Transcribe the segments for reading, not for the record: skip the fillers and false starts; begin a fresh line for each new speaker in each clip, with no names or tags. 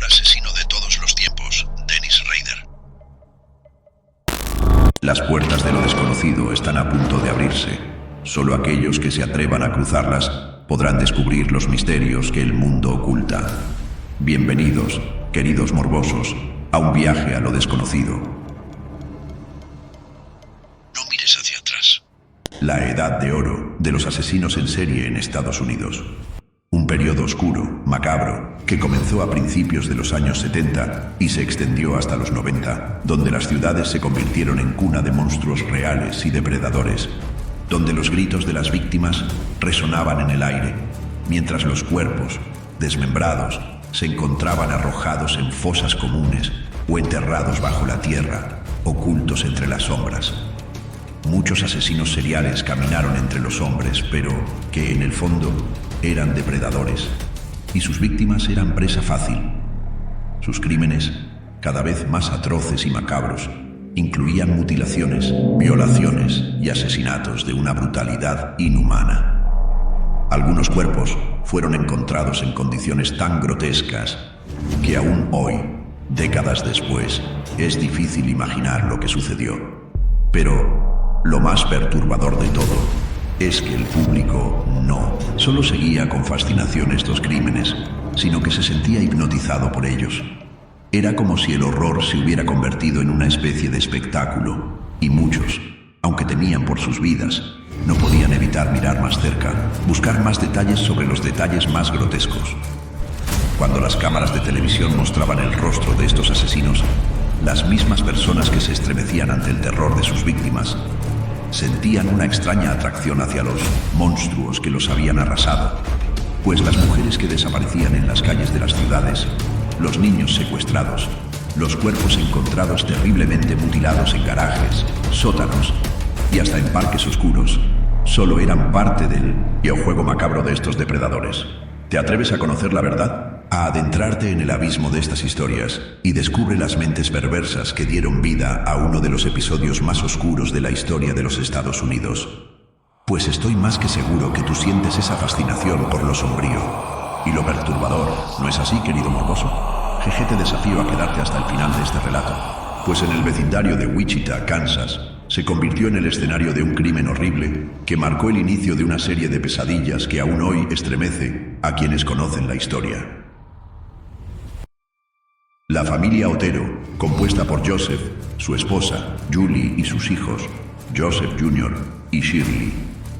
asesino de todos los tiempos, Dennis Rader.
Las puertas de lo desconocido están a punto de abrirse. Solo aquellos que se atrevan a cruzarlas podrán descubrir los misterios que el mundo oculta. Bienvenidos, queridos morbosos, a un viaje a lo desconocido.
No mires hacia atrás.
La edad de oro de los asesinos en serie en Estados Unidos. Un periodo oscuro, macabro, que comenzó a principios de los años 70 y se extendió hasta los 90, donde las ciudades se convirtieron en cuna de monstruos reales y depredadores, donde los gritos de las víctimas resonaban en el aire, mientras los cuerpos, desmembrados, se encontraban arrojados en fosas comunes o enterrados bajo la tierra, ocultos entre las sombras. Muchos asesinos seriales caminaron entre los hombres, pero que en el fondo eran depredadores, y sus víctimas eran presa fácil. Sus crímenes, cada vez más atroces y macabros, incluían mutilaciones, violaciones y asesinatos de una brutalidad inhumana. Algunos cuerpos fueron encontrados en condiciones tan grotescas que aún hoy, décadas después, es difícil imaginar lo que sucedió. Pero lo más perturbador de todo es que el público no solo seguía con fascinación estos crímenes, sino que se sentía hipnotizado por ellos. Era como si el horror se hubiera convertido en una especie de espectáculo, y muchos, aunque temían por sus vidas, no podían evitar mirar más cerca, buscar más detalles sobre los detalles más grotescos. Cuando las cámaras de televisión mostraban el rostro de estos asesinos, las mismas personas que se estremecían ante el terror de sus víctimas sentían una extraña atracción hacia los monstruos que los habían arrasado, pues las mujeres que desaparecían en las calles de las ciudades, los niños secuestrados, los cuerpos encontrados terriblemente mutilados en garajes, sótanos y hasta en parques oscuros, solo eran parte del juego macabro de estos depredadores. ¿Te atreves a conocer la verdad? A adentrarte en el abismo de estas historias y descubre las mentes perversas que dieron vida a uno de los episodios más oscuros de la historia de los Estados Unidos. Pues estoy más que seguro que tú sientes esa fascinación por lo sombrío y lo perturbador. ¿No es así, querido morboso? Jeje, te desafío a quedarte hasta el final de este relato, pues en el vecindario de Wichita, Kansas, se convirtió en el escenario de un crimen horrible que marcó el inicio de una serie de pesadillas que aún hoy estremece a quienes conocen la historia. La familia Otero, compuesta por Joseph, su esposa, Julie y sus hijos, Joseph Jr. y Shirley,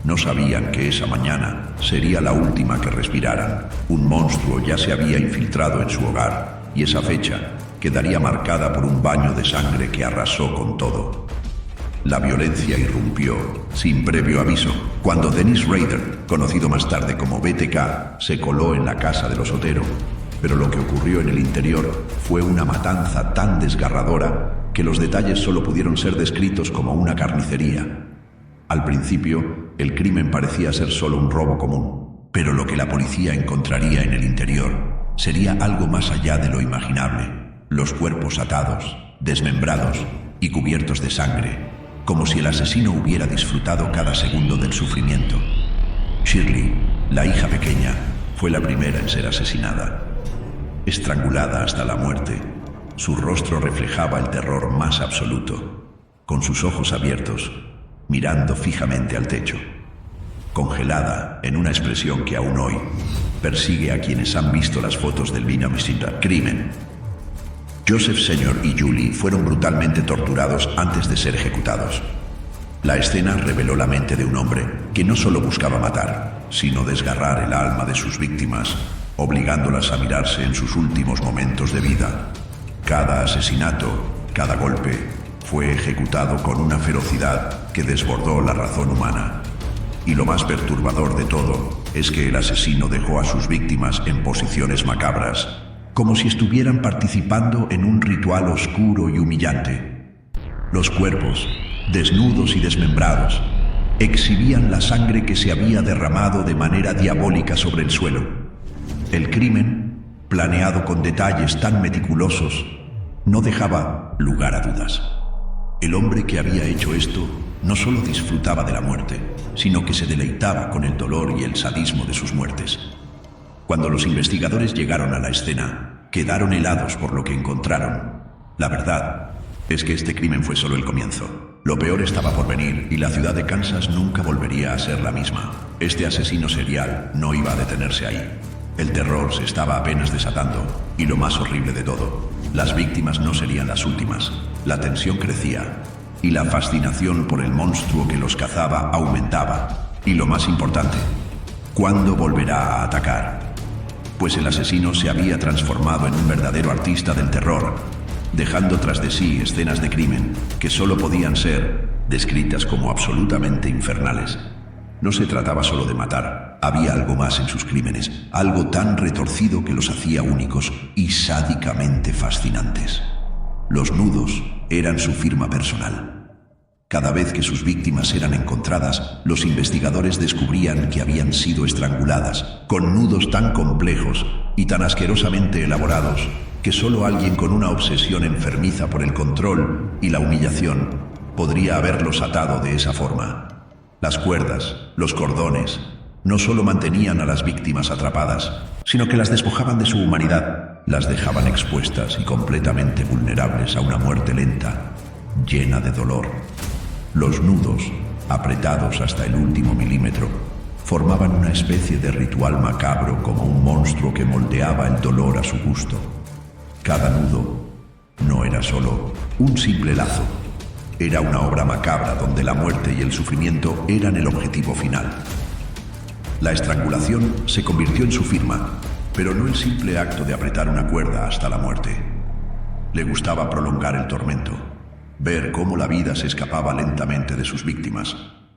no sabían que esa mañana sería la última que respiraran. Un monstruo ya se había infiltrado en su hogar y esa fecha quedaría marcada por un baño de sangre que arrasó con todo. La violencia irrumpió sin previo aviso cuando Dennis Rader, conocido más tarde como BTK, se coló en la casa de los Otero. Pero lo que ocurrió en el interior fue una matanza tan desgarradora que los detalles solo pudieron ser descritos como una carnicería. Al principio, el crimen parecía ser solo un robo común, pero lo que la policía encontraría en el interior sería algo más allá de lo imaginable. Los cuerpos atados, desmembrados y cubiertos de sangre, como si el asesino hubiera disfrutado cada segundo del sufrimiento. Shirley, la hija pequeña, fue la primera en ser asesinada. Estrangulada hasta la muerte, su rostro reflejaba el terror más absoluto, con sus ojos abiertos, mirando fijamente al techo, congelada en una expresión que aún hoy persigue a quienes han visto las fotos del crimen. Joseph Sr. y Julie fueron brutalmente torturados antes de ser ejecutados. La escena reveló la mente de un hombre que no solo buscaba matar, sino desgarrar el alma de sus víctimas, obligándolas a mirarse en sus últimos momentos de vida. Cada asesinato, cada golpe, fue ejecutado con una ferocidad que desbordó la razón humana. Y lo más perturbador de todo es que el asesino dejó a sus víctimas en posiciones macabras, como si estuvieran participando en un ritual oscuro y humillante. Los cuerpos, desnudos y desmembrados, exhibían la sangre que se había derramado de manera diabólica sobre el suelo. El crimen, planeado con detalles tan meticulosos, no dejaba lugar a dudas. El hombre que había hecho esto no solo disfrutaba de la muerte, sino que se deleitaba con el dolor y el sadismo de sus muertes. Cuando los investigadores llegaron a la escena, quedaron helados por lo que encontraron. La verdad es que este crimen fue solo el comienzo. Lo peor estaba por venir y la ciudad de Kansas nunca volvería a ser la misma. Este asesino serial no iba a detenerse ahí. El terror se estaba apenas desatando y lo más horrible de todo, las víctimas no serían las últimas. La tensión crecía y la fascinación por el monstruo que los cazaba aumentaba. Y lo más importante, ¿cuándo volverá a atacar? Pues el asesino se había transformado en un verdadero artista del terror, dejando tras de sí escenas de crimen que solo podían ser descritas como absolutamente infernales. No se trataba solo de matar, había algo más en sus crímenes, algo tan retorcido que los hacía únicos y sádicamente fascinantes. Los nudos eran su firma personal. Cada vez que sus víctimas eran encontradas, los investigadores descubrían que habían sido estranguladas, con nudos tan complejos y tan asquerosamente elaborados que solo alguien con una obsesión enfermiza por el control y la humillación podría haberlos atado de esa forma. Las cuerdas, los cordones, no solo mantenían a las víctimas atrapadas, sino que las despojaban de su humanidad, las dejaban expuestas y completamente vulnerables a una muerte lenta, llena de dolor. Los nudos, apretados hasta el último milímetro, formaban una especie de ritual macabro como un monstruo que moldeaba el dolor a su gusto. Cada nudo no era solo un simple lazo, era una obra macabra donde la muerte y el sufrimiento eran el objetivo final. La estrangulación se convirtió en su firma, pero no el simple acto de apretar una cuerda hasta la muerte. Le gustaba prolongar el tormento, ver cómo la vida se escapaba lentamente de sus víctimas,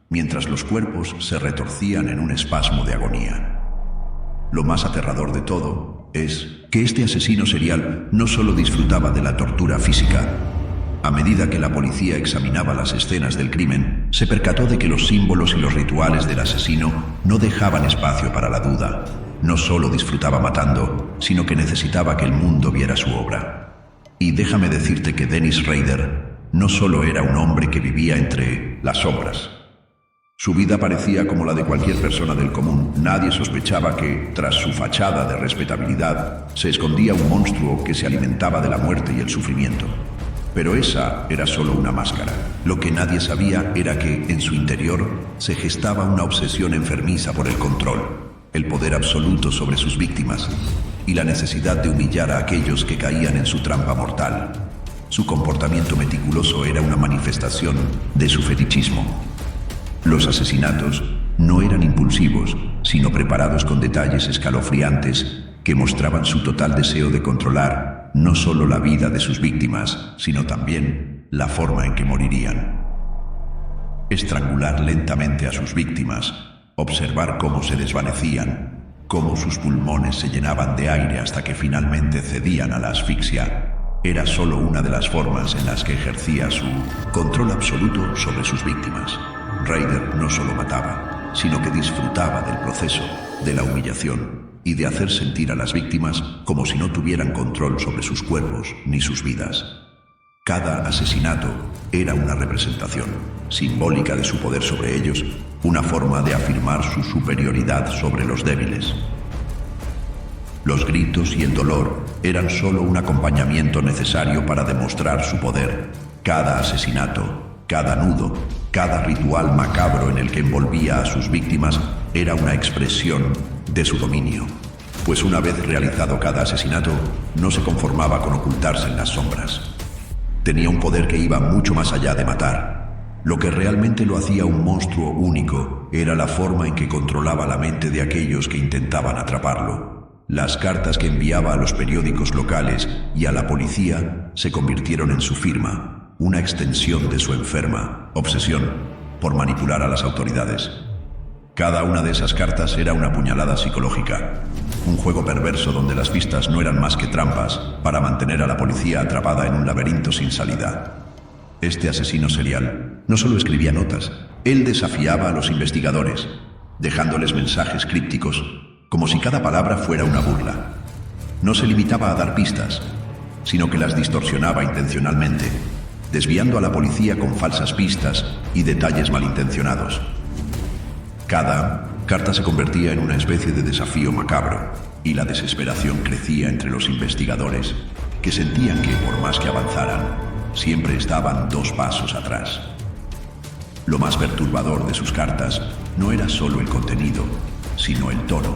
mientras los cuerpos se retorcían en un espasmo de agonía. Lo más aterrador de todo es que este asesino serial no solo disfrutaba de la tortura física. A medida que la policía examinaba las escenas del crimen, se percató de que los símbolos y los rituales del asesino no dejaban espacio para la duda. No solo disfrutaba matando, sino que necesitaba que el mundo viera su obra. Y déjame decirte que Dennis Rader no solo era un hombre que vivía entre las sombras. Su vida parecía como la de cualquier persona del común. Nadie sospechaba que, tras su fachada de respetabilidad, se escondía un monstruo que se alimentaba de la muerte y el sufrimiento. Pero esa era solo una máscara. Lo que nadie sabía era que, en su interior, se gestaba una obsesión enfermiza por el control, el poder absoluto sobre sus víctimas y la necesidad de humillar a aquellos que caían en su trampa mortal. Su comportamiento meticuloso era una manifestación de su fetichismo. Los asesinatos no eran impulsivos, sino preparados con detalles escalofriantes que mostraban su total deseo de controlar no solo la vida de sus víctimas, sino también la forma en que morirían. Estrangular lentamente a sus víctimas, observar cómo se desvanecían, cómo sus pulmones se llenaban de aire hasta que finalmente cedían a la asfixia, era solo una de las formas en las que ejercía su control absoluto sobre sus víctimas. Rader no solo mataba, sino que disfrutaba del proceso, de la humillación y de hacer sentir a las víctimas como si no tuvieran control sobre sus cuerpos ni sus vidas. Cada asesinato era una representación simbólica de su poder sobre ellos, una forma de afirmar su superioridad sobre los débiles. Los gritos y el dolor eran solo un acompañamiento necesario para demostrar su poder. Cada asesinato, cada nudo, cada ritual macabro en el que envolvía a sus víctimas era una expresión de su dominio, pues una vez realizado cada asesinato, no se conformaba con ocultarse en las sombras. Tenía un poder que iba mucho más allá de matar. Lo que realmente lo hacía un monstruo único era la forma en que controlaba la mente de aquellos que intentaban atraparlo. Las cartas que enviaba a los periódicos locales y a la policía se convirtieron en su firma, una extensión de su enferma obsesión por manipular a las autoridades. Cada una de esas cartas era una puñalada psicológica, un juego perverso donde las pistas no eran más que trampas para mantener a la policía atrapada en un laberinto sin salida. Este asesino serial no solo escribía notas, él desafiaba a los investigadores, dejándoles mensajes crípticos, como si cada palabra fuera una burla. No se limitaba a dar pistas, sino que las distorsionaba intencionalmente, desviando a la policía con falsas pistas y detalles malintencionados. Cada carta se convertía en una especie de desafío macabro, y la desesperación crecía entre los investigadores, que sentían que, por más que avanzaran, siempre estaban 2 pasos atrás. Lo más perturbador de sus cartas no era solo el contenido, sino el tono,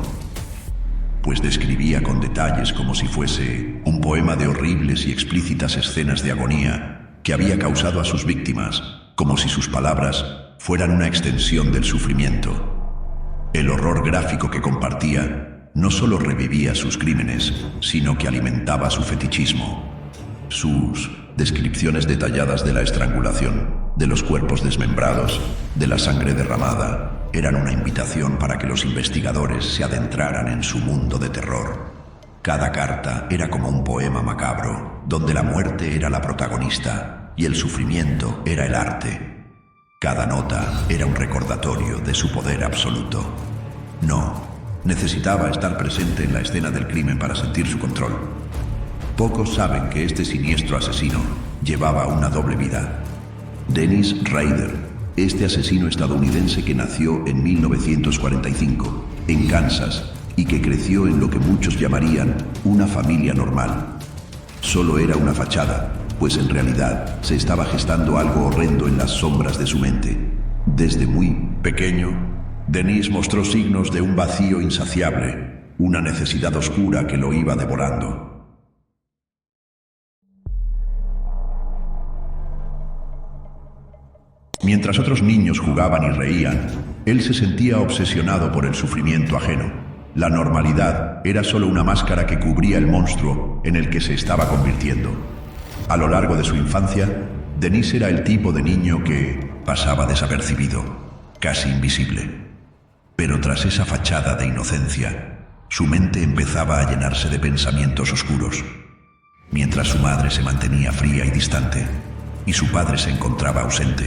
pues describía con detalles como si fuese un poema de horribles y explícitas escenas de agonía que había causado a sus víctimas, como si sus palabras fueran una extensión del sufrimiento. El horror gráfico que compartía no solo revivía sus crímenes, sino que alimentaba su fetichismo. Sus descripciones detalladas de la estrangulación, de los cuerpos desmembrados, de la sangre derramada, eran una invitación para que los investigadores se adentraran en su mundo de terror. Cada carta era como un poema macabro, donde la muerte era la protagonista y el sufrimiento era el arte. Cada nota era un recordatorio de su poder absoluto. No, necesitaba estar presente en la escena del crimen para sentir su control. Pocos saben que este siniestro asesino llevaba una doble vida. Dennis Rader, este asesino estadounidense que nació en 1945, en Kansas, y que creció en lo que muchos llamarían una familia normal. Solo era una fachada, pues en realidad se estaba gestando algo horrendo en las sombras de su mente. Desde muy pequeño, Dennis mostró signos de un vacío insaciable, una necesidad oscura que lo iba devorando. Mientras otros niños jugaban y reían, él se sentía obsesionado por el sufrimiento ajeno. La normalidad era solo una máscara que cubría el monstruo en el que se estaba convirtiendo. A lo largo de su infancia, Dennis era el tipo de niño que pasaba desapercibido, casi invisible. Pero tras esa fachada de inocencia, su mente empezaba a llenarse de pensamientos oscuros. Mientras su madre se mantenía fría y distante, y su padre se encontraba ausente,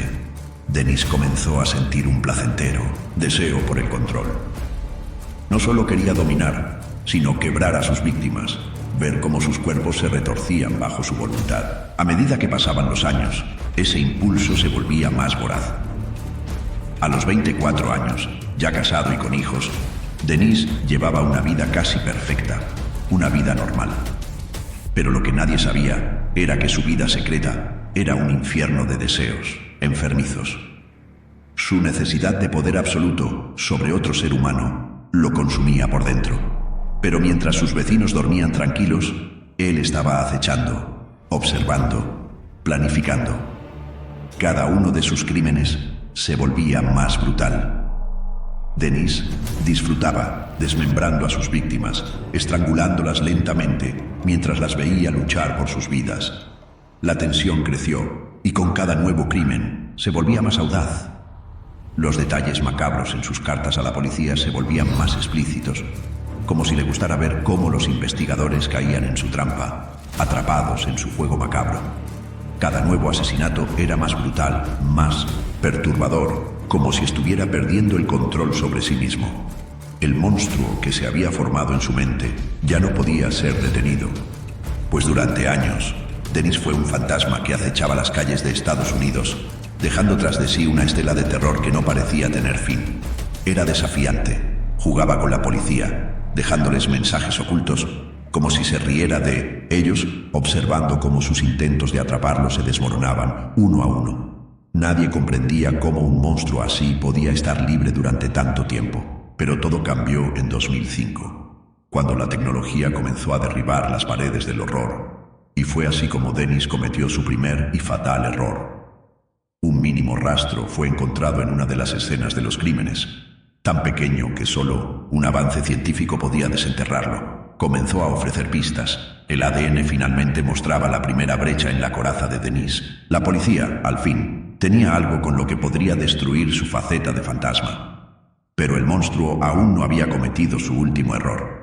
Dennis comenzó a sentir un placentero deseo por el control. No solo quería dominar, sino quebrar a sus víctimas, ver cómo sus cuerpos se retorcían bajo su voluntad. A medida que pasaban los años, ese impulso se volvía más voraz. A los 24 años, ya casado y con hijos, Dennis llevaba una vida casi perfecta, una vida normal. Pero lo que nadie sabía era que su vida secreta era un infierno de deseos enfermizos. Su necesidad de poder absoluto sobre otro ser humano lo consumía por dentro. Pero mientras sus vecinos dormían tranquilos, él estaba acechando, observando, planificando. Cada uno de sus crímenes se volvía más brutal. Dennis disfrutaba desmembrando a sus víctimas, estrangulándolas lentamente mientras las veía luchar por sus vidas. La tensión creció y con cada nuevo crimen se volvía más audaz. Los detalles macabros en sus cartas a la policía se volvían más explícitos, como si le gustara ver cómo los investigadores caían en su trampa, atrapados en su juego macabro. Cada nuevo asesinato era más brutal, más perturbador, como si estuviera perdiendo el control sobre sí mismo. El monstruo que se había formado en su mente ya no podía ser detenido, pues durante años, Dennis fue un fantasma que acechaba las calles de Estados Unidos, dejando tras de sí una estela de terror que no parecía tener fin. Era desafiante, jugaba con la policía, dejándoles mensajes ocultos, como si se riera de ellos, observando cómo sus intentos de atraparlos se desmoronaban uno a uno. Nadie comprendía cómo un monstruo así podía estar libre durante tanto tiempo, pero todo cambió en 2005, cuando la tecnología comenzó a derribar las paredes del horror. Y fue así como Dennis cometió su primer y fatal error. Un mínimo rastro fue encontrado en una de las escenas de los crímenes, tan pequeño que solo un avance científico podía desenterrarlo. Comenzó a ofrecer pistas. El ADN finalmente mostraba la primera brecha en la coraza de Dennis. La policía, al fin, tenía algo con lo que podría destruir su faceta de fantasma. Pero el monstruo aún no había cometido su último error.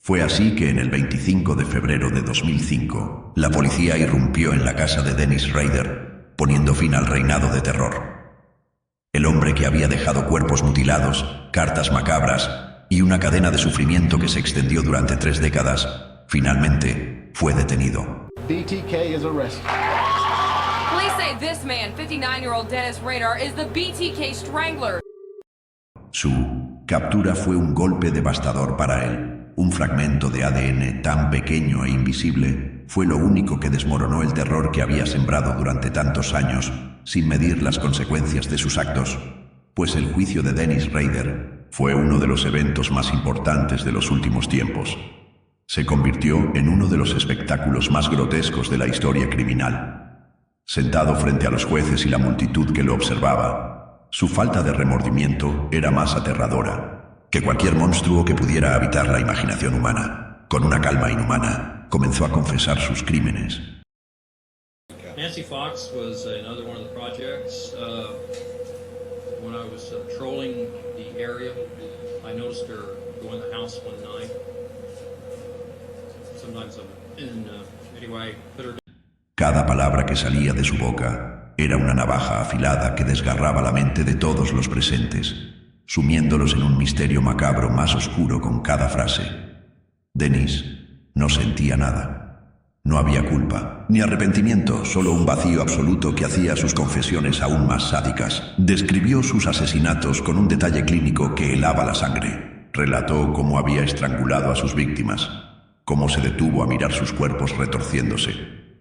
Fue así que en el 25 de febrero de 2005, la policía irrumpió en la casa de Dennis Rader, poniendo fin al reinado de terror. El hombre que había dejado cuerpos mutilados, cartas macabras y una cadena de sufrimiento que se extendió durante 3 décadas, finalmente fue detenido.
BTK is arrested.
Police say this man, 59-year-old Dennis Rader, is the BTK Strangler.
Su captura fue un golpe devastador para él. Un fragmento de ADN tan pequeño e invisible fue lo único que desmoronó el terror que había sembrado durante tantos años, sin medir las consecuencias de sus actos, pues el juicio de Dennis Rader fue uno de los eventos más importantes de los últimos tiempos. Se convirtió en uno de los espectáculos más grotescos de la historia criminal. Sentado frente a los jueces y la multitud que lo observaba, su falta de remordimiento era más aterradora que cualquier monstruo que pudiera habitar la imaginación humana. Con una calma inhumana, comenzó a confesar sus crímenes.
Nancy Fox was another one of the projects. When I was trolling the area, I noticed her go in the house one night. Sometimes anyway, I put her.
Cada palabra que salía de su boca era una navaja afilada que desgarraba la mente de todos los presentes, sumiéndolos en un misterio macabro más oscuro con cada frase. Dennis no sentía nada. No había culpa, ni arrepentimiento, solo un vacío absoluto que hacía sus confesiones aún más sádicas. Describió sus asesinatos con un detalle clínico que helaba la sangre. Relató cómo había estrangulado a sus víctimas, cómo se detuvo a mirar sus cuerpos retorciéndose,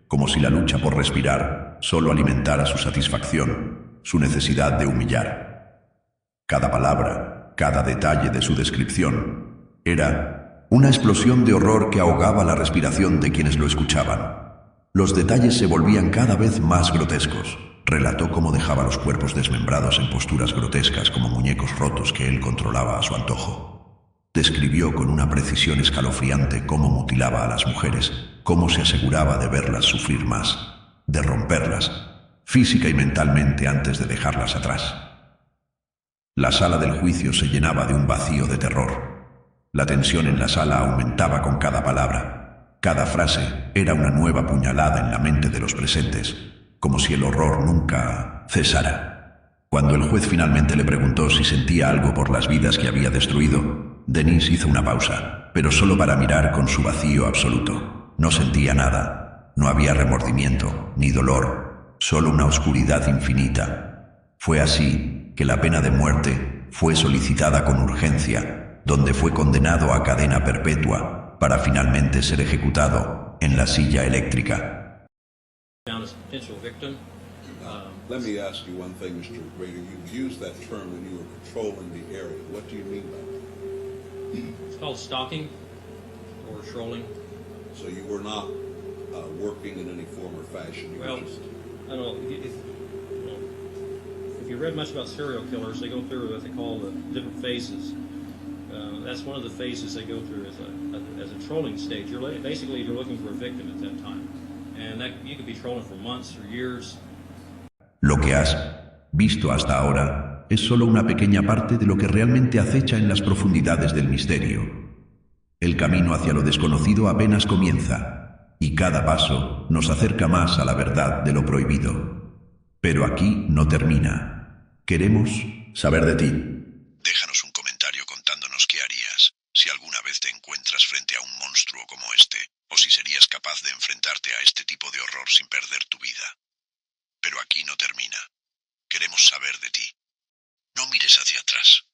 como si la lucha por respirar solo alimentara su satisfacción, su necesidad de humillar. Cada palabra, cada detalle de su descripción era una explosión de horror que ahogaba la respiración de quienes lo escuchaban. Los detalles se volvían cada vez más grotescos. Relató cómo dejaba los cuerpos desmembrados en posturas grotescas como muñecos rotos que él controlaba a su antojo. Describió con una precisión escalofriante cómo mutilaba a las mujeres, cómo se aseguraba de verlas sufrir más, de romperlas, física y mentalmente antes de dejarlas atrás. La sala del juicio se llenaba de un vacío de terror. La tensión en la sala aumentaba con cada palabra. Cada frase era una nueva puñalada en la mente de los presentes, como si el horror nunca cesara. Cuando el juez finalmente le preguntó si sentía algo por las vidas que había destruido, Dennis hizo una pausa, pero solo para mirar con su vacío absoluto. No sentía nada. No había remordimiento, ni dolor, solo una oscuridad infinita. Fue así que la pena de muerte fue solicitada con urgencia, donde fue condenado a cadena perpetua para finalmente ser ejecutado en la silla eléctrica.
Let me ask you one thing, Mr. Rader. You used that term when you were patrolling the area. What do you mean by that?
It's called stalking or trolling.
So you were not working in any form or fashion. You
Well,
were just...
I don't know. If you read much about serial killers, they go through what they call the different phases. That's one of the phases they go through as a trolling stage. Basically you're looking for a victim at that time, and you could be trolling for months or years.
Lo que has visto hasta ahora es solo una pequeña parte de lo que realmente acecha en las profundidades del misterio. El camino hacia lo desconocido apenas comienza, y cada paso nos acerca más a la verdad de lo prohibido. Pero aquí no termina. Queremos saber de ti.
Déjanos un comentario contándonos qué harías si alguna vez te encuentras frente a un monstruo como este, o si serías capaz de enfrentarte a este tipo de horror sin perder tu vida. Pero aquí no termina. Queremos saber de ti. No mires hacia atrás.